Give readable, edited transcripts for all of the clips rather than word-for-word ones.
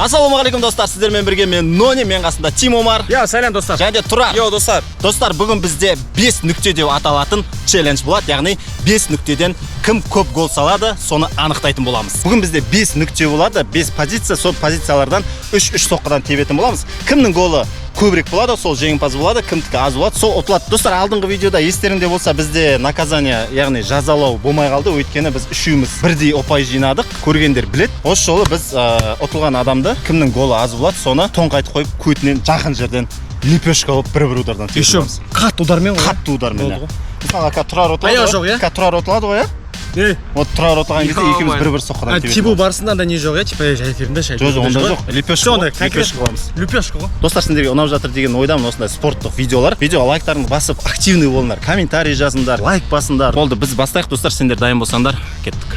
Ассалаумағалейкум достар, сіздермен бірге мен Нони, мен қасында Тим Омар. Я, сәлем достар. Және де Тұрар. Йо достар. Достар, бүгін бізде 5 нүкте деп аталатын челлендж болады. Яғни 5 нүктеден кім көп гол салады, соны анықтайтын боламыз. Бүгін бізде 5 нүкте болады, 5 позиция, сол позициялардан 3-3 соққыдан тебетін боламыз. Кімнің голы көбірек болады, сол жеңімпаз болады, кімдікі аз болады, сол ұтылады. Достар, алдыңғы видеода естеріңде болса, бізде наказание, яғни жазалау болмай қалды, өйткені біз үшеуміз бірдей ұпай жинадық. Көргендер білет. Осы жолы біз ұтылған адамды кімнің голы аз болады, соны тоңқайтып қойып, көтінен жақын жерден лепешка болып бір удардан тепеміз. Қатты удармен ғой. Қатты удармен. Мысалы, Тұрар ұтылады. Аяқ жоқ, иә? Тұрар ұтылады ғой, иә? Вот Тұрар ұтылған кезде екеуміз бір-бір соққыдан тебеміз. Тебу барысында да не жоқ, иә? Типа жайтерінде шай. Жоқ, онда жоқ. Лепешка қоямыз. Лепешка ғой. Достар, сендерге ұнап жатыр деген ойдамын осындай спорттық видеолар. Видеоға лайктарыңды басып, активный болыңдар, комментарий жазыңдар, лайк басыңдар. Болды, біз бастайық, достар, сендер дайын болсаңдар, кеттік.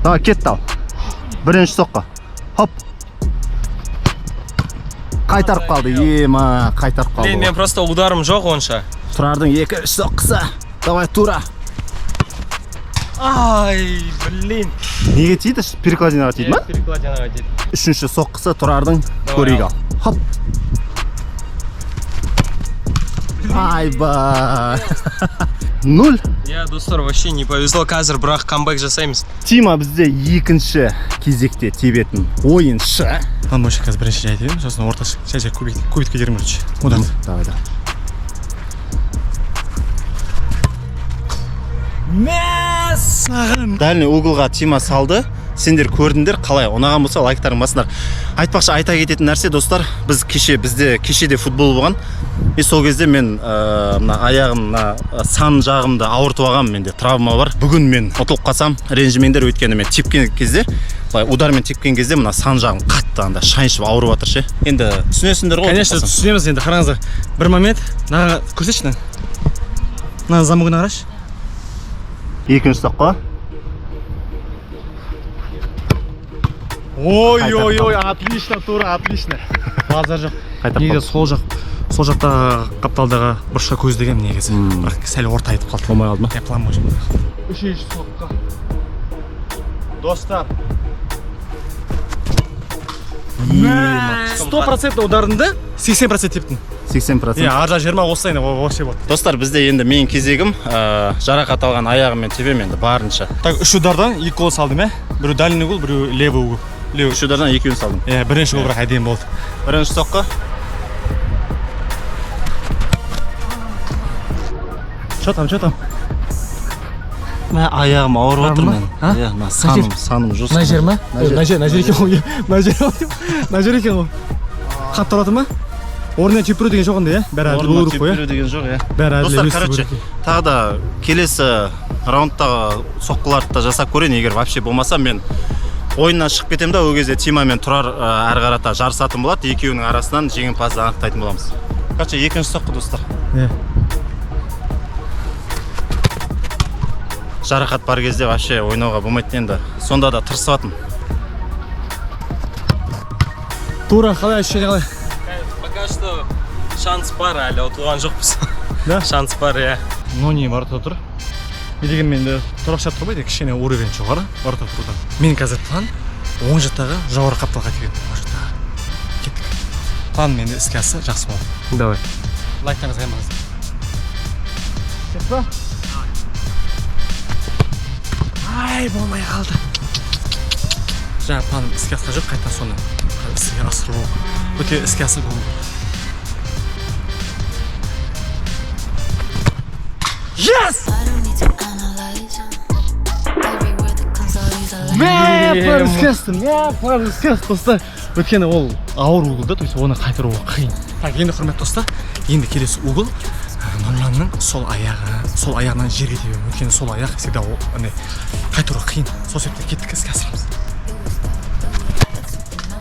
Давай, кетті ал. Бірінші соққы. Хоп. Қайтарып қалды. Ема, қайтарып қалды. Мен просто ударым жоқ онша. Тұрардың екінші соққысы. Давай, Тура. Ай, блин. Неге тиді? Перекладинаға тиді ма? Перекладинаға тиді. Үшінші соққысы Тұрардың. Көрейік ал. Хоп. Айба. 0. Я, достар, вообще не повезло, қазір бірақ камбэк жасаймыз. Тима бізде екінші кезекте тебетін ойыншы. Ладно, вообще қазір бірінші жай тебем, сосын орташы жай көбейтке жерім өрші. Одан. Давай. Мәссаған! Дальный углға Тима салды. Сендер көрдіңдер, қалай ұнаған болса лайктарын басыңдар. Айтпақшы, айта кететін нәрсе, достар, бізде кешеде футбол болған. Сол кезде мен аяғым, сан жағымды ауыртып алғам, менде травма бар. Бүгін мен ұтылып қалсам, ренжімеңдер, өйткені мен тепкен кезде, удармен тепкен кезде мына сан жағым қатты анда шайыншып ауырып жатыр ше. Енді түсінесіңдер ғой? Конечно, түсінеміз енді. Қараңыздар. Бір момент, көрсетші. Мына замогына қарашы. Екінші соққы. Ой, отлично, Тура, отлично. Базар жоқ. Негізі сол жақта қапталдағы бұрышқа көздегем негізі. Бірақ сәл орта айтып қалды. Болмай қалды ма? Я план бойынша. Үшінші соққы. Достар. 100% ударында 80% тептің. 80%. Арда 20 осылайын вообще болды. Достар, бізде енді мен кезегім жарақат алған аяғыммен тебем енді барынша. Так, 3 удардан 2 гол салдым, Біреу дальний гол, біреу левый угол. 3 удардан 2-ін салдым. Бірінші гол бірақ әдемі болды. Бірінші соққы. Что там? Аяғым ауырып отыр мен. Саным жұрсын. На жер ма? На жер екен ғой. На жер екен ғой. Қатты ұрады ма? Орнына тепіру деген жоқ онда, бәрі әділ болу керек қой. Тепіру деген жоқ, бәрі әділ достар, короче, тағы да келесі раундтағы соққыларды да жасап көрейін. Егер вообще болмаса, мен ойыннан шығып кетем да, ол кезде Тима мен Тұрар әрі қарата жарысатын болады. Екеуінің арасынан жеңімпазды анықтайтын боламыз. Короче, екінші соққы, достар. Жарақат бар кезде вообще ойнауға болмайды енді. Сонда да тырысыватым. Тура, қалай ощущение қалай? Пока что шанс бар, әлі ұтылған жоқпыз. Да? Шанс бар, иә. Нони барда тұр. Недеген менде тұрақшат тұрмайды, кішкене уровень жоғары барда тұруда. Мен қазір план оң жақтағы жоғары қапталға тегем. Оң жақтағы. Кеттік. План менде іске асса жақсы болады. Давай. Лайктарыңызға емаңыз. Кет па? Ай, болмай қалды. Жаңа планым іске асқа жоқ, қайтан соны іске асыру. Өте іске асыр болу. Yes! План іске асты, достар. Өткені ол ауыр угол да, то есть оны қайтару қиын. Так, енді құрметті достар, енді келесі угол Нұрланның сол аяғынан жерге тебем. Өткені сол аяқ всегда қайтару қиын. Сол себептен кеттік іске асырамыз.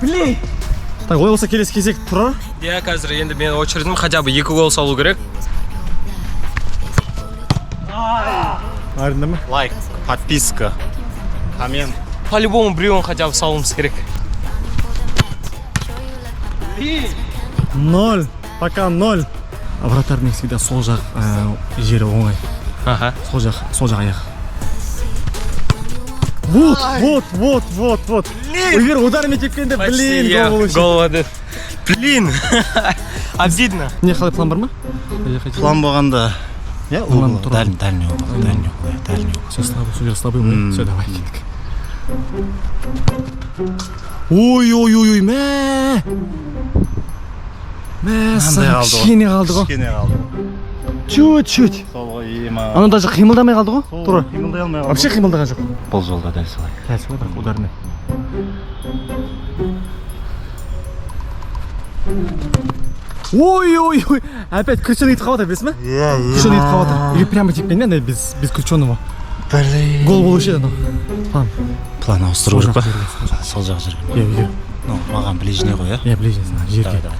Блин! Так, ой болса келесі кезек Тұрар. Иә, қазір енді мен очередім, хотя бы 2 гол салу керек. Арында ма? Лайк, подписка, коммент. По-любому біреуін хотя бы салуымыз керек. 0. Пока 0. Вратармен всегда сол жақ жері оңай. Аха. Сол жақ аяқ. Вот. Егер удармен тепкенде, блин, гол болушы. Гол еді. Блин. Обидно. Не, қалай план бар ма? План болғанда я План угол, тұр. дальний угол. Все слабый, мы. Все, давай, кеттік. Ой, мә. Мәссаған, кішкене қалды ғой. Кішкене қалды. Чуть-чуть. Сол ғой, ема. Ана даже қимылдамай қалды ғой. Тура. Қимылдай алмай қалды. Вообще қимылдаған жоқ. Бұл жолда дәл солай. Дәл солай, бірақ удармен. Ой, опять крученый ит қалады, білесің ба? Крученый ит қалады. Егер прямо теппен, андай без крученого. Блин. Гол болушы еді, план. План ауыстыру керек па? жерге. Сол жақ жерге. Егер. Ну, маған ближний ғой, Я ближнесін, жерге. Давай.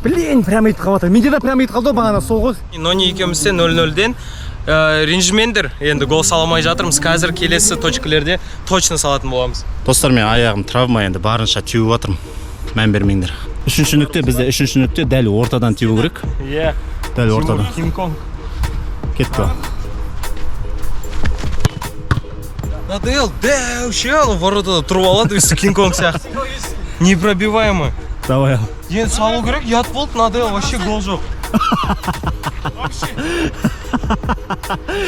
Блин, прямо ит қалады. Менде де прямо ит қалды бағана, сол ғой. Нони екеумізде 0-0-ден ренжімендер. Енді гол саламай жатырмыз. Қазір келесі точкалерде точно салатын боламыз. Достар, мен аяғым травма, енді барынша теуіп жатырмын. Мән бермеңдер. Үшінші нүкте, бізде үшінші нүкте дәл ортадан теу керек. Иә. Дәл ортадан. Кинг-Конг. Кетті. Надел, да, чел, воротада тұрып алады, өсі Кинг-Конг сияқты. Непробиваемый. Давай ал. Енді салу керек, ят болды, Надел, вообще гол жоқ.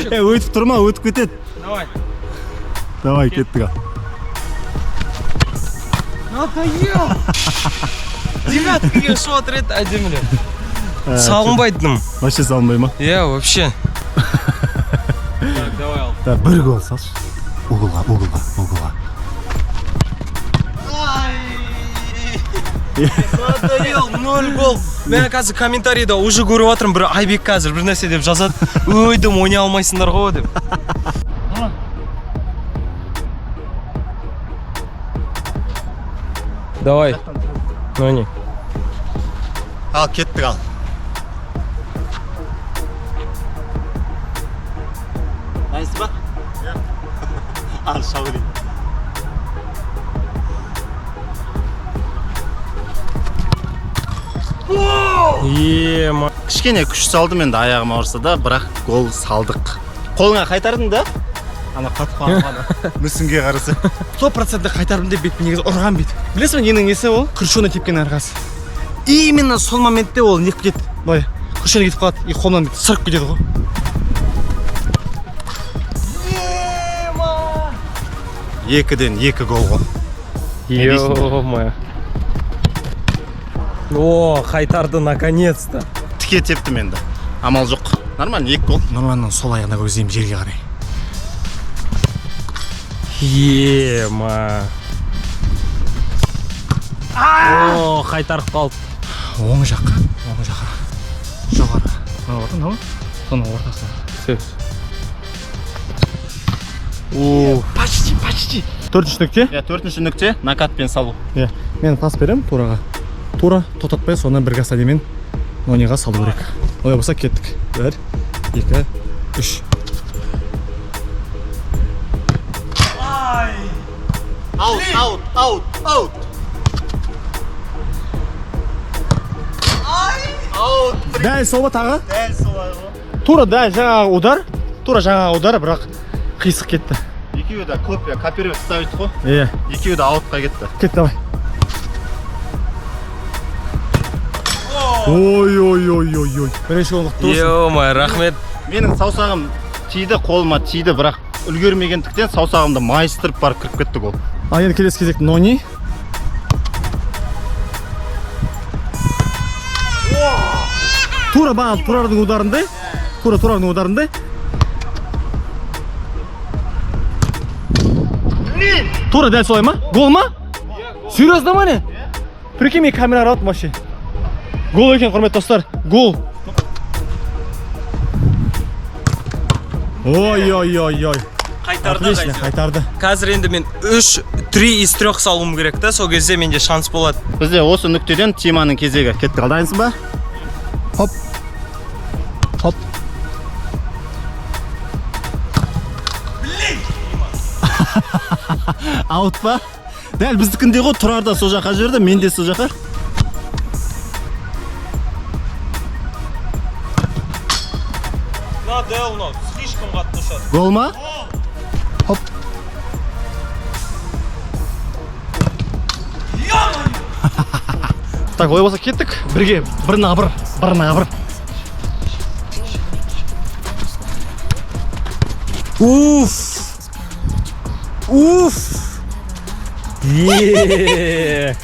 Өтіп тұрма, өтіп кетеді. Давай. Давай, кеттік ал. Надоел! Девяткіге шот рет әдемілі. Салынбайтыным. Вообще салынбай ма? Иә, вообще. Так, давай ал. Да, бір гол салшы. Угылға. Надоел, 0 гол. Мен қазір комментарийда уже көріп жатырмын, бір Айбек қазір бір нәрсе деп жазады. Өйдім, ойнай алмайсыңдар ғой деп. Давай. Нони. Ал, кеттік ал. Дайсыз ба? Ал, шауырин. Ема. Кішкене күш салдым енді аяғым ауырса да, бірақ гол салдық. Қолыңа қайтардың да? Ана қатып қалғаны. Мүсінге қарасы. 100% қайтарым деп бет негізі ұрған бет. Білесің ба, ненің несі ол? Крученый тепкен арқасы. Именно сол моментте ол не кетеді. Былай, крученый кетіп қалады, и қолымнан бет сырып кетеді ғой. Екіден екі гол ғой. Ё-моё. О, қайтарды наконец-то. Тіке тептім енді. Амал жоқ. Нормально, екі гол. Нұрланның сол аяғына көздеймін жерге қарай. Ема. О, қайтарып қалды. Оң жаққа. Жоғары. Мына орта, мына? Соның ортасына. Сөз. Почти. Төртінші нүкте? Төртінші нүкте накатпен салу. Мен пас берем тураға. Тура тотатпай соны бір гасадемен Нониға салу керек. Олай болса кеттік. 1, 2, 3. Аут. Дәл сол ба тағы? Дәл солай ғой. Тура дәл жаңағы удар, бірақ қисық кетті. Екеуі де көп, копировать ставить ғой. Иә. Екеуі де аутқа кетті. Кет, давай. Ой. Бірінші ол құтты болсын. Ё-моё, рахмет. Менің саусағым тиді, қолыма тиді, бірақ үлгермегендіктен саусағымды майыстырып барып кіріп кетті гол. Ал енді келесі кезек Нони. Тура бағанып Тұрардың ударындай. Тұрардың ударындай. Тура дәл солай ма? Гол ма? Серьезно ма не? Прикинь, мен камера алып вообще. Гол екен, құрметті достар. Гол. Ой. Отлично, қайтарды. Қазір енді мен 3 из 3 салуым керек та, сол кезде менде шанс болады. Бізде осы нүктеден Тиманың кезегі кетті. Дайынсың ба? Хоп. Аут па? Дәл біздікінде ғой, Тұрарда сол жаққа жерді, мен де сол жаққа. Надел, слишком қатты шот. Гол ма? Так, олай болса кеттік. Бірге біріне абыр. Уф! Еее!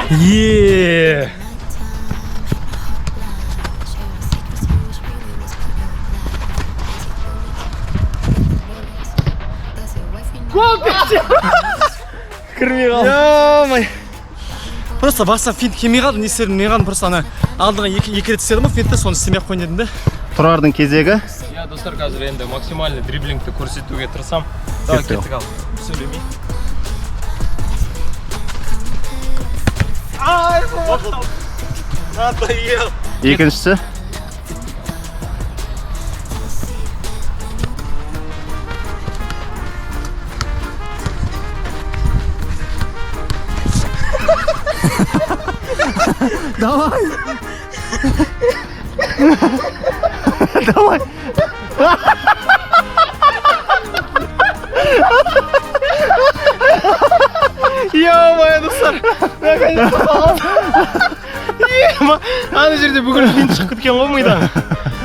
Еее! Кірмей қалды. Ё-моё. Просто басқа финт келмей қалды. Не істедім? Не қалдым? Просто ана алдыға екі рет істедім ғой финтті, соны істемей ақ қойын дедім де. Тұрардың кезегі. Я достар қазір енді максимальный дриблингті көрсетуге тырысам. Давай кеттік ал. Сөйлемей. Ай, надоел. Екіншісі. Давай. Давай. Ё-моё, достар. Ана жерде бүгін финт шығып кеткен ғой мидан.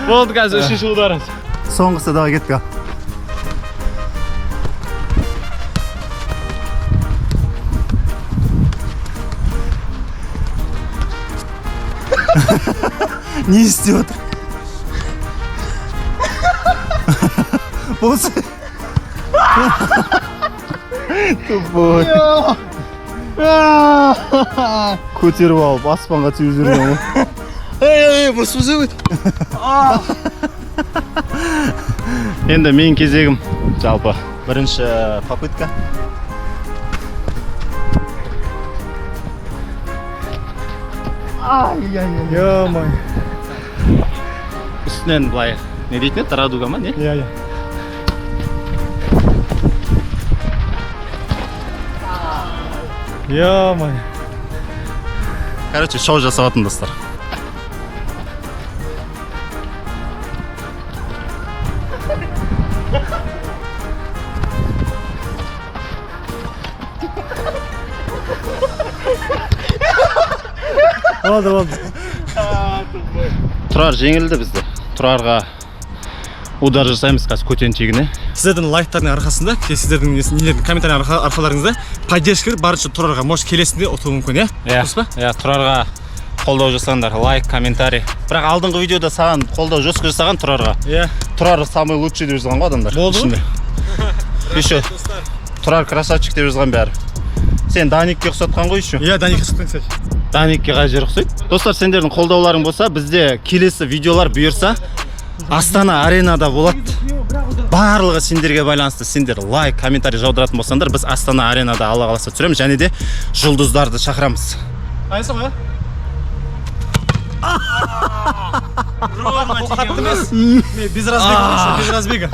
Болды, қазір үшінші ударымыз. Соңғысы давай кеттік. Не істеп отыр? Болсы. Тупой. Көтеріп алып аспанға теуіп жүрген ғой. Эй, бұрыс өт. Енді мен кезегім жалпы. Бірінші попытка. Ё-моё. Үстінен былай не дейтін еді? Радуга ма не? Иә. Ё-моё. Короче, шоу жасаватын достар. Болды. Тұрар жеңілді бізді. Тұрарға удар жасаймыз қазір көтеншегіне. Сіздердің лайктардың арқасында, сіздердің комментарий арқаларыңызда поддержкалар барынша Тұрарға может келесінде ұтуы мүмкін, иә? Дұрыс па? Иә, Тұрарға қолдау жасаңдар, лайк, комментарий. Бірақ алдыңғы видеода саған қолдау жасаған Тұрарға. Иә. Тұрар самый лучший деп жазған ғой адамдар. Болды ғой? Еще Тұрар красавчик деп жазған бәрі. Сен Даникке ұқсатқан ғой еще? Иә, Даникке ұқсатқан, кстати. Даникке қай жер ұқсайды? Достар, сендердің қолдауларың болса, бізде келесі видеолар бұйырса Астана аренада болады. Барлығы сендерге байланысты. Сендер лайк, комментарий жаудыратын болсаңдар, біз Астана аренада Алла қаласа түсіреміз, және де жұлдыздарды шақырамыз. Айсы ғой? Без разбега.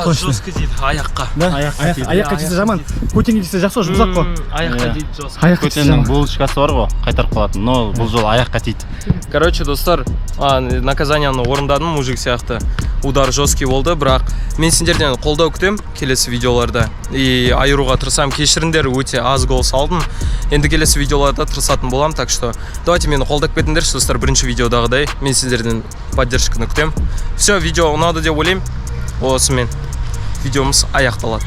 Жестко дейді, аяққа. Аяққа тисе жаман. Көтенге тисе жақсы, жұмсақ қой. Аяққа дейді жестко. Аяққа тисе Көтеннің жаман. булочкасы бар ғой, қайтарып қалатын, но бұл жол аяққа тиді. Короче, достар, наказанияны орындадым, мужик сияқты. Удар жесткий болды, бірақ мен сендерден қолдау күтем келесі видеоларда. И айыруға тырысам, кешіріңдер, өте аз гол салдым. Енді келесі видеоларда тырысатын болам, так что давайте мені қолдап кетіңдерші, достар, бірінші видеодағыдай. Мен сендерден поддержканы күтем. Все, видео ұнады деп ойлаймын. Осымен видеомыз аяқталады.